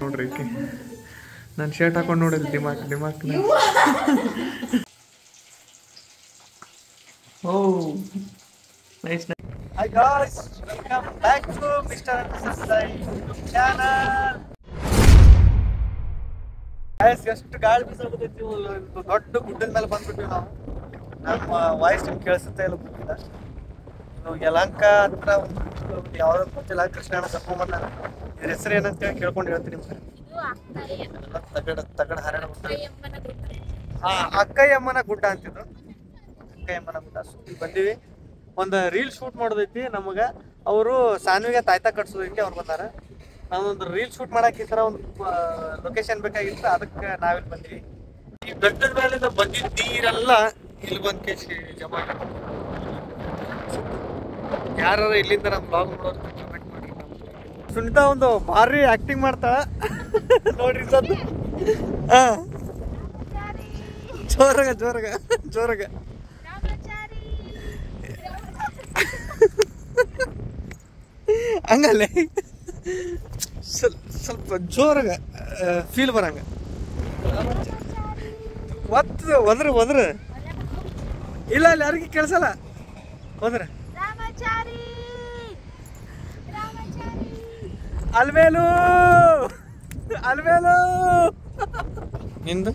ನೋಡ್ರಿ ನಾನು ಶರ್ಟ್ ಹಾಕೊಂಡು ನೋಡಿಲ್ಲ ಡಿಮಾಕ್ ಓ nice. Hi guys, welcome back to Mr. YouTube channel. Guys, ಎಷ್ಟು ಗಾಳಿ ಬೀಸಕತ್ತೈತಿ, ದೊಡ್ಡ ಗುಡ್ಡದ ಮೇಲೆ ಬಂದ್ಬಿಟ್ಟಿವಿ ನಾವು. ನಮ್ಮ ವಾಯ್ಸ್ ನಿಮ್ಗೆ ಕೇಳಿಸುತ್ತೆ ಇಲ್ಲ ಗೊತ್ತಿಲ್ಲ. ಇನ್ನು ಯಲಹಂಕ ಹತ್ರ ಯಾವ್ದೋ ಗೊತ್ತಿಲ್ಲ, ಕೃಷ್ಣಣ್ಣ ಕರ್ಕೊಂಡ್ಬಂದ. ಇದ್ರ ಹೆಸರು ಏನಂತ ಕೇಳ್ಕೊಂಡು ಹೇಳ್ತೀನಿ ನಿಮ್ಗೆ. ತಗಡ ಹರಣ ಅಕ್ಕಯ್ಯಮ್ಮನ ಗುಡ್ಡ ಅಂತಿದ್ದು. ಅಕ್ಕಯ್ಯಮ್ಮನ ಗುಡ್ಡ ಬಂದಿವಿ. ಒಂದು ರೀಲ್ ಶೂಟ್ ಮಾಡೋದೈತಿ ನಮಗೆ. ಅವರು ಸಾನ್ವಿಗೆ ತಾಯ್ತಾ ಕಟ್ಸೋದೈತಿ, ಅವ್ರು ಬಂದಾರ. ನಾವೊಂದು ರೀಲ್ ಶೂಟ್ ಮಾಡಕ್ಕೆ ಈ ಥರ ಒಂದು ಲೊಕೇಶನ್ ಬೇಕಾಗಿತ್ತು, ಅದಕ್ಕೆ ನಾವಿಲ್ಲಿ ಬಂದಿವಿ. ಈ ಬೆಟ್ಟದ ಮೇಲಿಂದ ಬಂದಿದ್ದ ನೀರೆಲ್ಲ ಇಲ್ಲಿ ಬಂದು ಕೇಸಿ ಜಮಾ. ಯಾರು ಇಲ್ಲಿಂದ ನಮ್ಮ ಬ್ಲಾಗ್ ನೋಡೋದು ಕಮೆಂಟ್ ಮಾಡಿ. ಸುನಿತಾ ಒಂದು ಭಾರಿ ಆಕ್ಟಿಂಗ್ ಮಾಡ್ತಾಳ ನೋಡ್ರಿ ಸದ್ದು. ಹಾ, ಜೋರಾಗ ಹಂಗಲ್ಲೇ ಸ್ವಲ್ಪ ಜೋರಾಗ ಫೀಲ್ ಬರಂಗ. ಒದ್ರ ಇಲ್ಲ ಅಲ್ಲಿ ಯಾರಿಗೆ ಕೇಳಿಸಲ್ಲ. ಹೋದ್ರ ಅಲ್ವೇಲು ನಿಂದು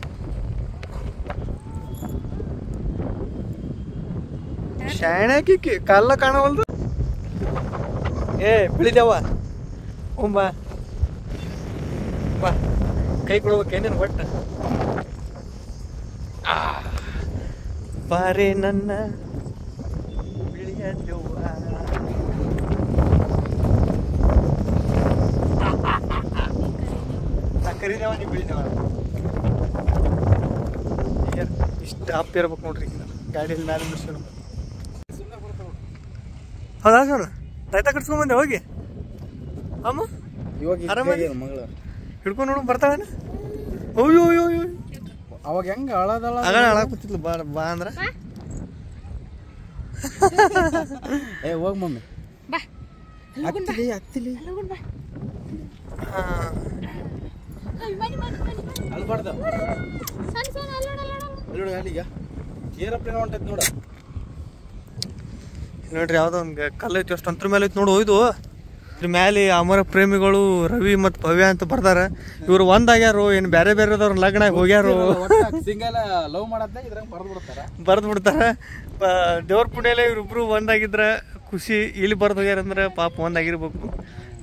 ಶಾಣಕಿ ಕಲ್ಲ ಕಾಣವಲ್ದು. ಬಿಳಿದೇವ ಬಾ ಕೈ ಕೊಡ್ಬೇಕೇನೇನು ಒಟ್ಟ. ಬಾರೆ ನನ್ನ ಬಿಳಿಯ ದೆವ್ವ. ಕರಿದೇವ ನೀವು ಬಿಳಿದೇವ. ಇಷ್ಟು ಅಪ್ಪ ಇರ್ಬೇಕು ನೋಡ್ರಿ ಗಾಡಿಯಲ್ಲಿ ಮೇಲೆ ಮುಗಿಸ್ಕೊಂಡು. ಹೌದಾ ಸರ್, ರೈತ ಕಟ್ಸ್ಕೊಂಬಂದೆ ಹೋಗಿ. ಅಮ್ಮ ಆರಾಮ ಹಿಡ್ಕೊಂಡು ನೋಡು ಬರ್ತಾವೇನ? ಅಯ್ಯೋ ಅವಾಗ ಹೆಂಗ ಹಾಳಾಕತ್ತಿದ್ಲು. ಬಾ ಅಂದ್ರ ಹೋಗ್ ಮಮ್ಮಿ ಆಗ್ತಿಲಿ. ನೋಡ್ರಿ ಯಾವ್ದೋ ಒಂದು ಕಲ್ಲು ಐತಿ, ಅಷ್ಟು ಅಂತರ ಮೇಲೆ ಐತಿ ನೋಡು. ಇದು ಇದ್ರ ಮೇಲೆ ಅಮರ ಪ್ರೇಮಿಗಳು ರವಿ ಮತ್ತು ಭವ್ಯ ಅಂತ ಬರ್ತಾರ. ಇವ್ರು ಒಂದಾಗ್ಯಾರು, ಏನು ಬೇರೆ ಬೇರೆದವ್ರ ಲಗ್ನ ಹೋಗ್ಯಾರು, ಬರ್ದು ಬಿಡ್ತಾರ. ದೇವ್ರ ಪುಣ್ಯಲೆ ಇವ್ರಿಬ್ರು ಒಂದಾಗಿದ್ರ ಖುಷಿ. ಇಲ್ಲಿ ಬರ್ದು ಹೋಗ್ಯಾರ ಅಂದ್ರೆ ಪಾಪ ಒಂದಾಗಿರ್ಬೇಕು.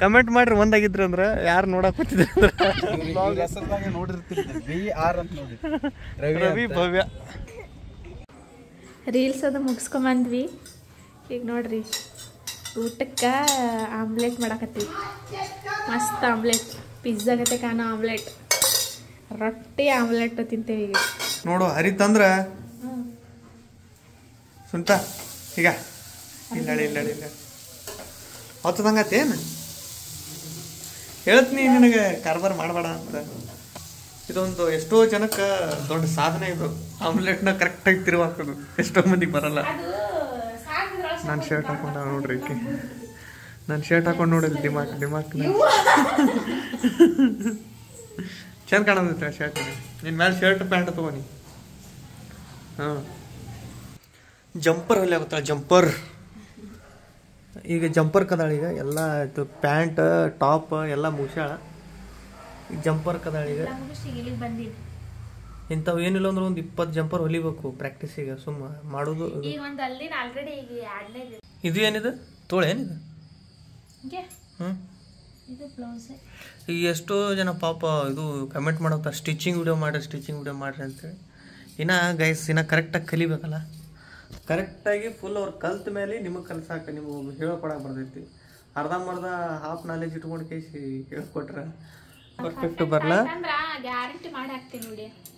ಕಮೆಂಟ್ ಮಾಡ್ರಿ ಒಂದಾಗಿದ್ರ ಅಂದ್ರ ಯಾರು ನೋಡಕ್ ಕೂತಿದ್ರ ರವಿ ಭವ್ಯ. ರೀಲ್ಸ್ ಅದು ಮುಗಿಸ್ಕೊಂಬಂದ್ವಿ. ಈಗ ನೋಡ್ರಿ ಊಟಕ್ಕೆ ಆಮ್ಲೆಟ್ ಮಾಡಾಕತ್ತೀವಿ. ಮಸ್ತ್ ಆಮ್ಲೆಟ್, ಪಿಜ್ಜಾ ಗತೆ ಕಾಣೋ ಆಮ್ಲೆಟ್, ರೊಟ್ಟಿ ಆಮ್ಲೆಟ್ ತಿಂತೇವೆ ಈಗ. ನೋಡು ಹರಿತಂದ್ರ ಸುಂಟ ಈಗ ಇಲ್ಲ ಹೊತ್ತದಂಗತ್ತೇನು ಹೇಳ್ತೀನಿ ನಿನಗೆ, ಕಾರ್ಬಾರ್ ಮಾಡಬೇಡ ಅಂತ. ಇದೊಂದು ಎಷ್ಟೋ ಜನಕ್ಕೆ ದೊಡ್ಡ ಸಾಧನೆ ಇದು. ಆಮ್ಲೆಟ್ನ ಕರೆಕ್ಟಾಗಿ ತಿರುವಾಕೋದು ಎಷ್ಟೋ ಮಂದಿಗೆ ಬರಲ್ಲ. ನಾನು ಶರ್ಟ್ ಹಾಕೊಂಡ ನೋಡ್ರಿ, ನಾನು ಶರ್ಟ್ ಹಾಕೊಂಡು ನೋಡಿಲ್ಲ ಡಿಮಾಕ್ ಚಂದ ಕಾಣತೈತೆ ಶರ್ಟ್. ನಿನ್ನ ಮೇಲೆ ಶರ್ಟ್ ಪ್ಯಾಂಟ್ ತಗೋನಿ. ಹಾಂ, ಜಂಪರ್ ಹೊಲಿ ಆಗುತ್ತಲ್ಲ, ಜಂಪರ್. ಈಗ ಜಂಪರ್ ಕದಾಳ. ಈಗ ಎಲ್ಲ ಆಯ್ತು, ಪ್ಯಾಂಟ್ ಟಾಪ್ ಎಲ್ಲ ಮುಗ್ಸ್ಯಾಳ. ಈಗ ಜಂಪರ್ ಕದಾಳ. ಈಗ ಇಂಥವು ಏನಿಲ್ಲ ಅಂದ್ರೆ ಒಂದು 20 ಜಂಪರ್ ಹೊಲಿಬೇಕು ಪ್ರಾಕ್ಟೀಸಿಗೆ. ಸುಮ್ಮ ಮಾಡೋದು. ಇದು ಏನಿದೆ ತೋಳೆ ಏನಿದೆ? ಈಗ ಎಷ್ಟೋ ಜನ ಪಾಪ ಇದು ಕಮೆಂಟ್ ಮಾಡತ್ತ ಸ್ಟಿಚಿಂಗ್ ವಿಡಿಯೋ ಮಾಡ್ರಿ ಅಂತೇಳಿ. ಇನ್ನು ಗೈಸ್ ಇನ್ನು ಕರೆಕ್ಟಾಗಿ ಕಲಿಬೇಕಲ್ಲ. ಕರೆಕ್ಟಾಗಿ ಫುಲ್ ಅವ್ರು ಕಲ್ತ ಮೇಲೆ ನಿಮಗೆ ಕಲ್ಸಾಕ ನಿಮಗೆ ಹೇಳ್ಕೊಡಕ್ಕೆ ಬರ್ತೈತಿ. ಅರ್ಧಂಬರ್ಧ ಹಾಫ್ ನಾಲೆಜ್ ಇಟ್ಕೊಂಡು ಕೇಸಿ ಹೇಳ್ಕೊಟ್ರೆ ಪರ್ಫೆಕ್ಟ್ ಬರಲ್ಲ.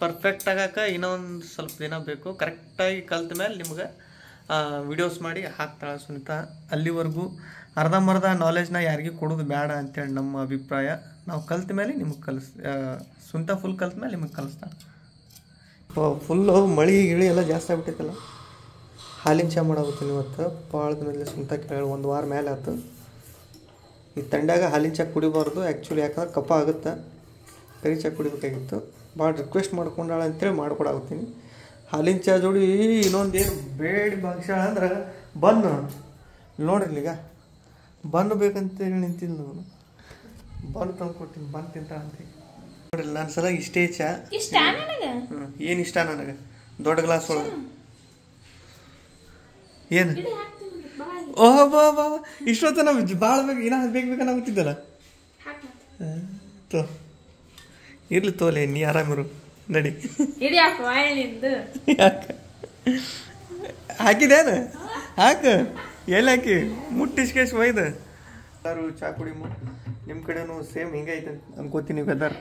ಪರ್ಫೆಕ್ಟ್ ಆಗಾಕ ಇನ್ನೊಂದು ಸ್ವಲ್ಪ ದಿನ ಬೇಕು. ಕರೆಕ್ಟಾಗಿ ಕಲ್ತ ಮೇಲೆ ನಿಮ್ಗೆ ವಿಡಿಯೋಸ್ ಮಾಡಿ ಹಾಕ್ತಾಳೆ ಸುನಿತಾ. ಅಲ್ಲಿವರೆಗೂ ಅರ್ಧಂಬರ್ಧ ನಾಲೆಜ್ನ ಯಾರಿಗೂ ಕೊಡೋದು ಬೇಡ ಅಂತೇಳಿ ನಮ್ಮ ಅಭಿಪ್ರಾಯ. ನಾವು ಕಲ್ತ ಮೇಲೆ ನಿಮಗೆ ಸುನಿತಾ ಫುಲ್ ಕಲ್ತ ಮೇಲೆ ನಿಮಗೆ ಕಲಿಸ್ತಾಳೆ. ಫುಲ್ಲು ಮಳೆ ಗಿಳಿ ಎಲ್ಲ ಜಾಸ್ತಿ ಆಗ್ಬಿಟ್ಟೈತಲ್ಲ. ಹಾಲಿನ ಚಾ ಮಾಡಾಗುತ್ತೆ ಇವತ್ತು. ಪಾಳದ ಮೇಲೆ ಸುನಿತಾ ಕೇಳಿ 1 ವಾರ ಮೇಲೆ ಆಯ್ತು. ಈ ತಂಡ್ಯಾಗ ಹಾಲಿನ ಚಾ ಕುಡಿಬಾರ್ದು ಆ್ಯಕ್ಚುಲಿ, ಯಾಕಂದ್ರೆ ಕಫ ಆಗುತ್ತೆ. ಕರಿ ಚಾ ಕುಡಿಬೇಕಾಗಿತ್ತು. ಭಾಳ ರಿಕ್ವೆಸ್ಟ್ ಮಾಡ್ಕೊಂಡಾಳ ಅಂತೇಳಿ ಮಾಡ್ಕೊಡಾಗ್ತೀನಿ. ಹಾಲಿನ ಚಾ ಜೋಡಿ ಇನ್ನೊಂದು ಏನು ಬೇಡಿ ಭಾಗ್ಯ ಅಂದ್ರೆ ಬನ್ನು ನೋಡ್ರಿ, ಈಗ ಬನ್ನು ಬೇಕಂತೇಳಿ ನಿಂತಿದ್ದು ನಾನು. ಬನ್ನು ತಂದು ಕೊಟ್ಟಿನಿ, ಬನ್ನು ತಿಂತ ಅಂತ ನೋಡ್ರಿ. ನನ್ನ ಸಲ ಇಷ್ಟೇ ಚಾ. ಏನು ಇಷ್ಟ ನನಗೆ? ದೊಡ್ಡ ಗ್ಲಾಸ್ ಒಳಗೆ ಏನು ಓಹೋ ಬಾ ಬಾ ಇಷ್ಟೊತ್ತ ನಾವು ಭಾಳ ಬೇಕು, ಏನಾದ್ರು ಬೇಕನ್ನಾಗುತ್ತಿದ್ದಲ್ಲ. ತೋ ಇರ್ಲಿ ತೋಲೆ, ನೀ ಆರಾಮಿರು, ನಡಿ. ಹಾಕಿದೇನು? ಹಾಕ, ಎಲ್ಲಿ ಹಾಕಿ ಮುಟ್ಟಿಸ್ಕೇಶ್ ಒಯ್ದು ಎಲ್ಲರೂ ಚಾ ಕುಡಿಮು. ನಿಮ್ಮ ಕಡೆನೂ ಸೇಮ್ ಹಿಂಗೆ ಐತೆ ಅನ್ಕೋತೀನಿ. ವೆದರ್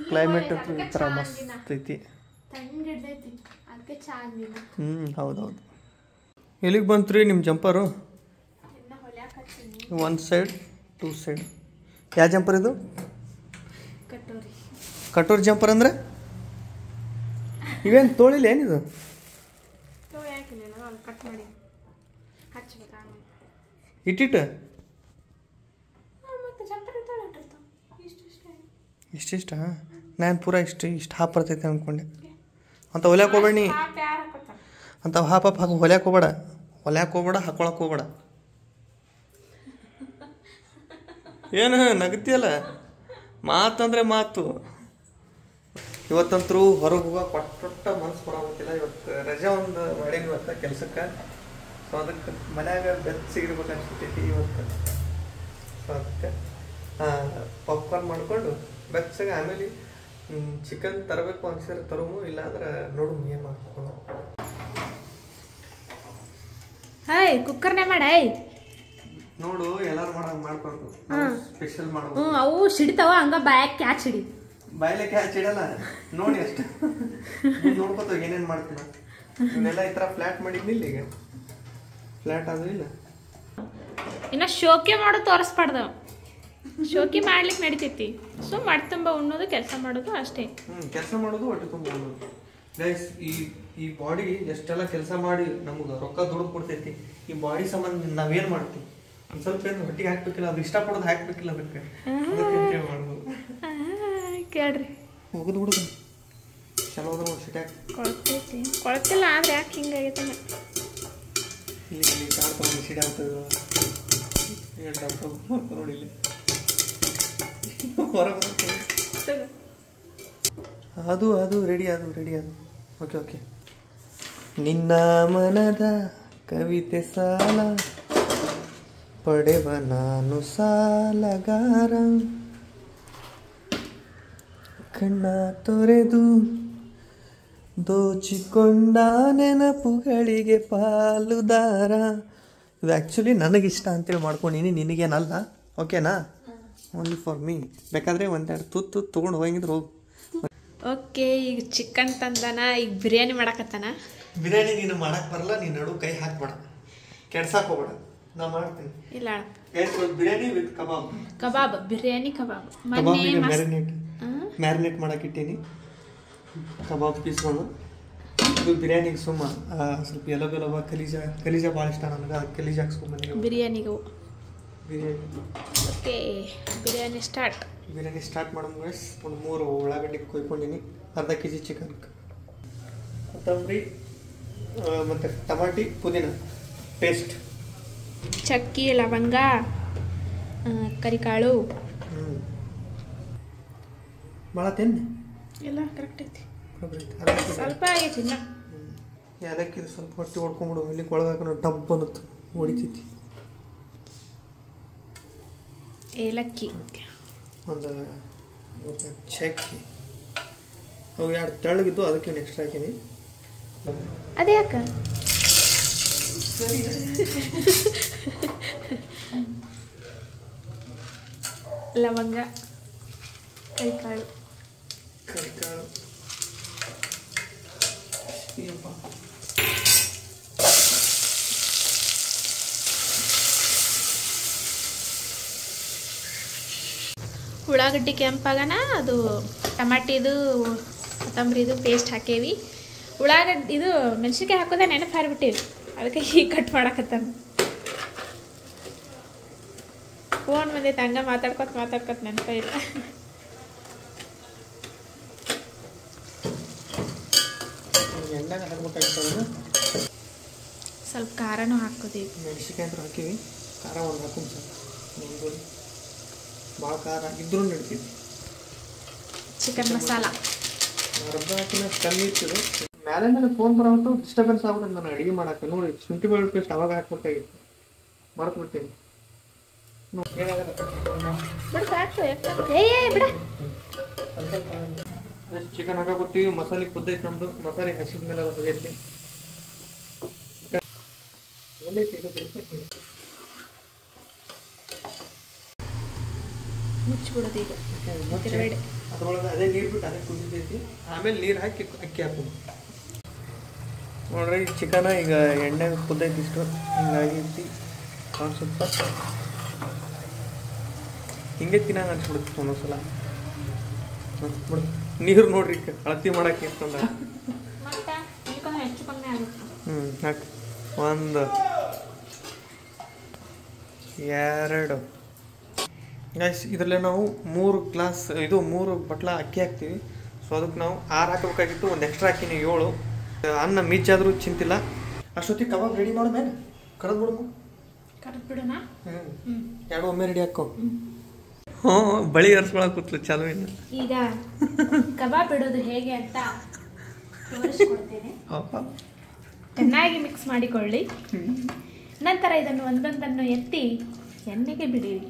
ಕ್ಲೈಮೇಟ್ ಅಂತೂ ಈ ಥರ ಮಸ್ತ್ ಐತಿ. ಹೌದೌದು. ಎಲ್ಲಿಗೆ ಬಂತು ರೀ ನಿಮ್ಮ ಜಂಪರು? 1 ಸೈಡ್ 2 ಸೈಡ್. ಯಾವ ಜಂಪರ್ ಇದು? ಕಟೋರಿ ಜಂಪರ್ ಅಂದ್ರೆ ಇವೇನು ತೋಳಿಲ್ಲ ಏನಿದು? ಇಟ್ಟಿಟ್ಟು ಇಷ್ಟಿಷ್ಟ? ನಾನು ಪೂರ ಇಷ್ಟು ಹಾಪ್ ಬರ್ತೈತೆ ಅಂದ್ಕೊಂಡೆ. ಅಂತ ಹೊಲ್ಯಾಕೆ ಹೋಗ್ಬೇಡಿ, ಅಂತ ಹಾಪ್ ಹಾಕಿ ಹೊಲ್ಯಾಕೆ ಹೋಗ್ಬೇಡ, ಹಾಕೊಳಕ್ಕೆ ಹೋಗ್ಬೇಡ. ಏನು ನಗತಿಯಲ್ಲ, ಮಾತಂದ್ರೆ ಮಾತು. ಇವತ್ತಂತರೂ ಹೊರಗೆ ಹೋಗೋಕೆ ಕೊಟ್ಟ ಮನಸ್ಸು ಬರೋದಿಲ್ಲ. ಇವತ್ತು ರಜೆ ಒಂದು ಮಾಡೀನಿ ಇವತ್ತು ಕೆಲಸಕ್ಕೆ. ಸೊ ಅದಕ್ಕೆ ಮನ್ಯಾಗ ಬೆಚ್ಚಗಿರ್ಬೇಕು ಅನ್ಸುತ್ತೈತಿ ಇವತ್ತು. ಸೊ ಅದಕ್ಕೆ ಪಾಪ್ಕಾರ್ನ್ ಮಾಡಿಕೊಂಡು ಬೆಚ್ಚಗೆ, ಆಮೇಲೆ ಚಿಕನ್ ತರಬೇಕು ಅನ್ಸಿದ್ರೆ ತರೋಮು, ಇಲ್ಲಾಂದ್ರೆ ನೋಡು ಏನು ಮಾಡ್ಕೊಂಡು. ಹಾಯ್ ಕುಕ್ಕರ್ನೇ ಮಾಡೈ ನೋಡು, ಎಲ್ಲಾರು ಮಾಡ್ಕೊಂಡು ಸ್ಪೆಷಲ್ ಮಾಡ್ಬೋದು. ಅವು ಸಿಡಿತಾವ, ಹಂಗ ಬಾಯಕ್ಕೆ ಕ್ಯಾಚ್ ಹಿಡಿ. ಬಾಯ್ಲಿಕ್ಕೆ ಹಚ್ಚಿಡಲ್ಲ, ನೋಡಿ ಅಷ್ಟೇ. ನೋಡ್ಕೊತ ಏನೇನು ಮಾಡ್ತೀನಿ. ಇವನ್ನೆಲ್ಲ ಈ ಥರ ಫ್ಲಾಟ್ ಮಾಡಿದ್ನಿ. ಈಗ ಫ್ಲಾಟ್ ಆದ್ರೂ ಇಲ್ಲ. ಇನ್ನು ಶೋಕಿ ಮಾಡೋದು ತೋರಿಸ್ಬಾರ್ದು. ಶೋಕಿ ಮಾಡ್ಲಿಕ್ಕೆ ನಡಿತೈತಿ. ಸೊ ಮಾಡಿ ತುಂಬ ಉಣ್ಣೋದು, ಕೆಲಸ ಮಾಡೋದು ಅಷ್ಟೇ. ಕೆಲಸ ಮಾಡೋದು, ಹೊಟ್ಟೆ ತುಂಬ ಉಣ್ಣೋದು. ಗೈಸ್, ಈ ಬಾಡಿ ಎಷ್ಟೆಲ್ಲ ಕೆಲಸ ಮಾಡಿ ನಮ್ಗೆ ರೊಕ್ಕ ದುಡ್ಡು ಕೊಡ್ತೈತಿ. ಈ ಬಾಡಿ ಸಂಬಂಧ ನಾವೇನು ಮಾಡ್ತೀವಿ? ಒಂದು ಸ್ವಲ್ಪ ಏನು ಹೊಟ್ಟಿಗೆ ಹಾಕ್ಬೇಕಿಲ್ಲ, ಅದು ಇಷ್ಟಪಡೋದು ಹಾಕ್ಬೇಕಿಲ್ಲ. ಅದಕ್ಕೆ ಮಾಡ್ಬೋದು. ಕೇಳ್ರಿ, ಹೋಗುದು ಹುಡುಗ ಚಲೋ ಅದ ನೋಡಿ. ಸಿಟ್ಯಾಕ ಕೊಳ್ತೈತಿ, ಕೊಳ್ತಿಲ್ಲ ಆದ್ರೆ ಯಾಕೆ ಹಿಂಗಾಗೈತೆ? ಇಲ್ಲಿ ಕಾರ್ ತಗೊಂಡು ಸಿಡಿ ಆಗ್ತದೆ ನೋಡಿ. ಇಲ್ಲಿ ಅದು ರೆಡಿ ಅದು. ಓಕೆ. ನಿನ್ನ ಮನದ ಕವಿತೆ ಸಾಲ ಪಡೆವ ನಾನು ಸಾಲಗಾರ, ಕಣ್ಣ ತೊರೆದು ದೋಚಿಕೊಂಡ ನೆನಪುಗಳಿಗೆ ಪಾಲುದಾರ. ಇದು ಆ್ಯಕ್ಚುಲಿ ನನಗಿಷ್ಟ ಅಂತೇಳಿ ಮಾಡ್ಕೊಂಡಿನಿ, ನಿನಗೇನಲ್ಲ. ಓಕೆನಾ? Only for me. ಬೇಕಾದರೆ ಒಂದೆರಡು ತುತ್ತು ತೊಗೊಂಡು ಹೋಗಿದ್ರೆ ಹೋಗಿ. ಓಕೆ, ಈಗ ಚಿಕನ್ ತಂದಾನ, ಈಗ ಬಿರಿಯಾನಿ ಮಾಡಕತ್ತಾನ. ಬಿರಿಯಾನಿ ನೀನು ಮಾಡಕ್ಕೆ ಬರಲ್ಲ, ನೀನು ನಡು ಕೈ ಹಾಕ್ಬೇಡ, ಕೆಡ್ಸಕ್ಕೆ ಹೋಗ್ಬೇಡ, ನಾ ಮಾಡ್ತೀನಿ. ಇಲ್ಲ, biryani with kebab. Biryani kebab marinate ಮಾಡಕ್ಕೆ ಇಟ್ಟೀನಿ. ಕಬಾಬ್ ಪೀಸ್ಗಳು. ಇದು ಬಿರಿಯಾನಿಗೆ ಸ್ವಲ್ಪ ಎಲ್ಲೋ ಕಲೀಜ ಭಾಳ ಇಷ್ಟ ನನಗೆ. ಅದಕ್ಕೆ ಕಲೀಜ ಹಾಕ್ಸ್ಕೊಂಬಂದಿಗೆ ಬಿರಿಯಾನಿಗೆ. ಬಿರಿಯಾನಿ. ಓಕೆ, ಬಿರಿಯಾನಿ ಸ್ಟಾರ್ಟ್ ಮಾಡೋದು ಗೈಸ್. ಒಂದು 3 ಉಳ್ಳಾಗಡ್ಡಿ ಕೊಯ್ಕೊಂಡಿನಿ, ಅರ್ಧ kg ಚಿಕನ್, ಕೊತ್ತಂಬರಿ ಮತ್ತು ಟಮಾಟಿ, ಪುದೀನ ಪೇಸ್ಟ್, ಚಕ್ಕಿ, ಲವಂಗ, ಕರಿಕಾಳು. ಭಾಳ ತಿನ್ನಿ, ಎಲ್ಲ ಕರೆಕ್ಟ್ ಐತಿ. ಸ್ವಲ್ಪ ಆಗೈತಿ ಇನ್ನ. ಯಾಲಕ್ಕಿದು ಸ್ವಲ್ಪ ಹೊಟ್ಟೆ ಹೊಡ್ಕೊಂಬಿಡು. ಇಲ್ಲಿ ಒಳಗಾಕ ಡಬ್ಬ ಅನ್ನತ್ತು ಹೊಡಿತೈತಿ. ಏಲಕ್ಕಿ, ಒಂದು ಚಕ್ಕಿ, ಅವು 2 ತೆಳ್ಳಗಿದ್ದು, ಅದಕ್ಕೆ ಎಕ್ಸ್ಟ್ರಾ ಹಾಕೀನಿ. ಅದೇ ಯಾಕ? ಲವಂಗ, ಕರಿಕಾಳು. ಉಳ್ಳಾಗಡ್ಡಿ ಕೆಂಪಾಗನ ಅದು ಟಮಾಟಿದು ಕೊತ್ತಂಬರಿದು ಪೇಸ್ಟ್ ಹಾಕೇವಿ. ಉಳ್ಳಾಗಡ್ಡಿ ಇದು ಮೆಣಸಿನ್ಕಾಯಿ ಹಾಕೋದ ನೆನಪು ಹಾರಿಬಿಟ್ಟಿವಿ, ಅದಕ್ಕೆ ಹೀಗೆ ಕಟ್ ಮಾಡಕತ್ತಾನ. ಫೋನ್ ಬಂದೈತೆ ಹಂಗೆ ಮಾತಾಡ್ಕೊತ ನೆನಪ ಇಲ್ಲ. ಎಣ್ಣೆಗೆ ಹಾಕ್ಬೇಕಾಗಿತ್ತು. ಸ್ವಲ್ಪ ಖಾರನೂ ಹಾಕೋದೀವಿ. ಮೆಣಸಿನ್ಕಾಯಿ ಅಂತ ಹಾಕಿವಿ. ಖಾರ ಒಂದು ಹಾಕೊಂಡು ಸರ್ ಒಂದು ಭಾಳ ಖಾರ ಇದ್ರೂ ನಡ್ತೀವಿ. ಚಿಕನ್ ಮಸಾಲ ಅರ್ಧ ಹಾಕಿನ ಕಮ್ಮಿ ಇರ್ತದೆ. ಮೇಲೆ ಫೋನ್ ಬರೋದು ಡಿಸ್ಟರ್ಬೆನ್ಸ್ ಆಗ್ಬಿಟ್ಟು ನಾನು ಅಡುಗೆ ಮಾಡಕ್ಕೆ. ನೋಡಿ ಶುಂಠಿ ಬೆಳ್ಳುಳ್ಳಿ ಪೇಸ್ಟ್ ಅವಾಗ ಹಾಕ್ಬೇಕಾಗಿತ್ತು, ಮರೆತು ಬಿಡ್ತೀನಿ. ಚಿಕನ್ ಹಾಕೋತೀವಿ. ಮಸಾಲೆ ಕುದ್ದೈತೆ ನಮ್ದು. ಮಸಾಲೆ ಹಸಿದ ಮೇಲೆ ಹೊಗೈತಿ. ಮುಚ್ಚಿಬಿಡೋದು ಈಗ. ಅದ್ರೊಳಗೆ ಅದೇ ನೀರು ಬಿಟ್ಟು ಅದೇ ಕುದಿತೈತಿ. ಆಮೇಲೆ ನೀರು ಹಾಕಿ ಅಕ್ಕಿ ಹಾಕೋದು. ನೋಡ್ರಿ ಚಿಕನ ಈಗ ಎಣ್ಣೆಗೆ ಕುದ್ದೈತಿ ಇಷ್ಟು ಹಿಂಗಾಗೈತಿ. ಸ್ವಲ್ಪ ಹಿಂಗೆ ತಿನ್ನಂಗೆ ಅನ್ಸ್ಬಿಡುತ್ತೆ ಒಂದೊಂದ್ಸಲ. ಬಿಡು ನೀರು ನೋಡ್ರಿ ಅಳತಿ ಮಾಡಕ್ಕೆ ಇರ್ತಂದ. ಹಾಕಿ 1 2 ಗೈಸ್. ಇದರಲ್ಲೇ ನಾವು 3 ಗ್ಲಾಸ್ 3 ಬಟ್ಲ ಅಕ್ಕಿ ಹಾಕ್ತೀವಿ. ಸೊ ಅದಕ್ಕೆ ನಾವು 6 ಹಾಕಬೇಕಾಗಿತ್ತು. ಒಂದು ಎಕ್ಸ್ಟ್ರಾ ಹಾಕಿನಿ 7. ಅನ್ನ ಮಿಚ್ಚಾದರೂ ಚಿಂತಿಲ್ಲ. ಅಷ್ಟೊತ್ತಿಗೆ ಕಬಾಬ್ ರೆಡಿ ಮಾಡೋ ಮೇಲೆ ಕರೆದು ಬಿಡೋಣ. ಎರಡು ಒಮ್ಮೆ ರೆಡಿ ಹಾಕೋ. ಬಳಿ ಹರ್ಸ್ಕೊಳಕ್ ಕೂತ್ಲು ಚಾಲು. ಇನ್ನು ಈಗ ಕಬಾಬ್ ಇಡೋದು ಹೇಗೆ ಅಂತ ತೋರಿಸ್ಕೊಡ್ತೇನೆ. ಚೆನ್ನಾಗಿ ಮಿಕ್ಸ್ ಮಾಡಿಕೊಳ್ಳಿ. ನಂತರ ಇದನ್ನು ಒಂದೊಂದನ್ನು ಎತ್ತಿ ಎಣ್ಣೆಗೆ ಬಿಡಿರಿ.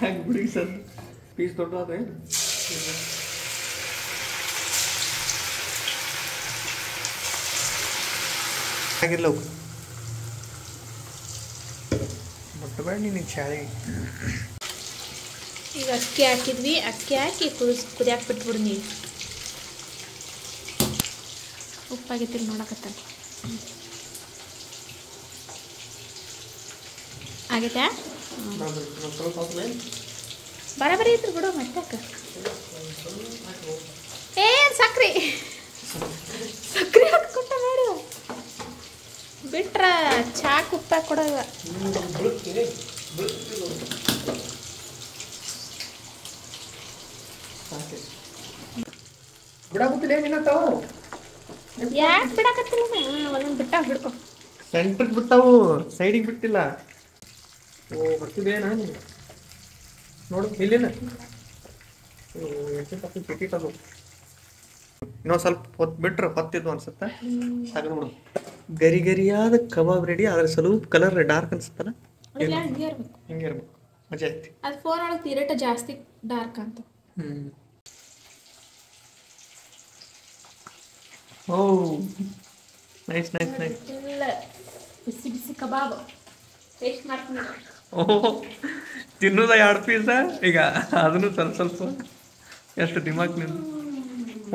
ಹಾಗೆ ಬಿಡಿ ಸರ್. ಪೀಸ್ ದೊಡ್ಡದಾದ್ರೆ ಆಗಿರ್ಲ ಮೊಟ್ಟ ಬೇಡ ನೀನು ಚಾಳಿ. ಈಗ ಅಕ್ಕಿ ಹಾಕಿದ್ವಿ. ಅಕ್ಕಿ ಹಾಕಿ ಕುದಿಯಾಕ ಬಿಟ್ಬಿಡು. ನೀವು ಉಪ್ಪಾಗೈತಿ ನೋಡಕತ್ತ ಆಗೈತೆ. ಬರಬರಿ ಇತ್ತು ಬಿಡು. ಮತ್ತೆ ಸಕ್ರಿ ಹಾಕ್ಕೊಟ್ಟ ಮಾಡು. ಬಿಟ್ರ ಚಾಕ್ ಉಪ್ಪ ಕೊಡೋದ. ಯಾಕೆ ಬಿಡಾಕತ್ತಿಲ್ಲ? ಒಂದೊಂದು ಬಿಡ್ಕೊ. ಸೆಂಟ್ರಿಗೆ ಬಿಟ್ಟಾವು, ಸೈಡಿಗೆ ಬಿಟ್ಟಿಲ್ಲ. ಓ ಬರ್ತಿದ್ದೆ ನಾನು ನೋಡು ಇಲ್ಲಿನ. ಬಿಟ್ಟಿಟ್ಟದು ಇನ್ನೊಂದು ಸ್ವಲ್ಪ ಹೊತ್ತು ಬಿಟ್ರೆ ಹೊತ್ತಿದ್ದು ಅನ್ಸುತ್ತೆ. ತೆಗೆದು ಬಿಡು. ಗರಿ ಗರಿಯಾದ ಕಬಾಬ್ ರೆಡಿ. ಆದ್ರೆ ಸ್ವಲ್ಪ ಕಲರ್ ಡಾರ್ಕ್ ಅನ್ಸುತ್ತಲ್ಲ. ಹಿಂಗೆ ಇರ್ಬೇಕು. ಮಜಾ ಐತಿ. ಅದು ಫೋನ್ ಒಳಗೆ ತೀರೇಟ ಜಾಸ್ತಿ ಡಾರ್ಕ್ ಅಂತ. ಓ ನೈಸ್ ನೈಸ್ ನೈಸ್. ಬಿಸಿ ಬಿಸಿ ಕಬಾಬ್ ಟೇಸ್ಟ್ ಮಾಡ್ತೀನಿ. ಓಹ್ ತಿನ್ನೋದ 2 ಪೀಸ. ಈಗ ಅದನ್ನು ಸ್ವಲ್ಪ ಸ್ವಲ್ಪ ಎಷ್ಟು ದಿಮಾಕ್ ನಿಂದು.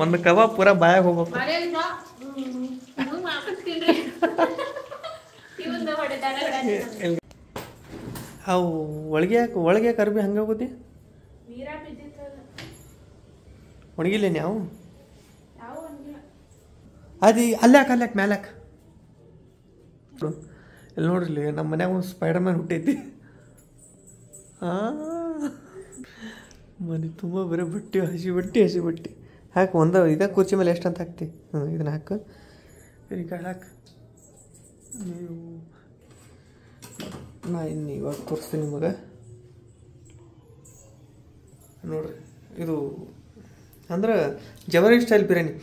ಒಂದು ಕಬಾಬ್ ಪೂರಾ ಬಾಯಾಗ ಹೋಗ್ಬೇಕು. ಅವು ಒಳಗೆ ಯಾಕೆ ಅರ್ಬಿ ಹಂಗೆ ಹೋಗೋದಿ? ಒಣಗಿಲ್ಲ ನಾವು. ಅದು ಅಲ್ಲಾಕ ಮ್ಯಾಲಾಕ. ಇಲ್ಲಿ ನೋಡ್ರಿ ನಮ್ಮ ಮನ್ಯಾಗ ಒಂದು ಸ್ಪೈಡರ್ ಮ್ಯಾನ್ ಹುಟ್ಟೈತಿ. ಮನೆ ತುಂಬ ಬರೀ ಬಟ್ಟೆ ಹಸಿ ಬಟ್ಟೆ ಹಾಕು. ಇದ ಕುರ್ಚಿ ಮೇಲೆ ಎಷ್ಟು ಅಂತ ಹಾಕ್ತಿ? ಇದನ್ನ ಹಾಕು. ಈಗ ಹಾಕು. ನೀವು ನಾ ಇನ್ನು ಇವಾಗ ತೋರಿಸ್ತೀನಿ ನಿಮಗೆ. ನೋಡ್ರಿ ಇದು ಅಂದ್ರೆ ಜವಾರಿ ಸ್ಟೈಲ್ ಬಿರಿಯಾನಿ.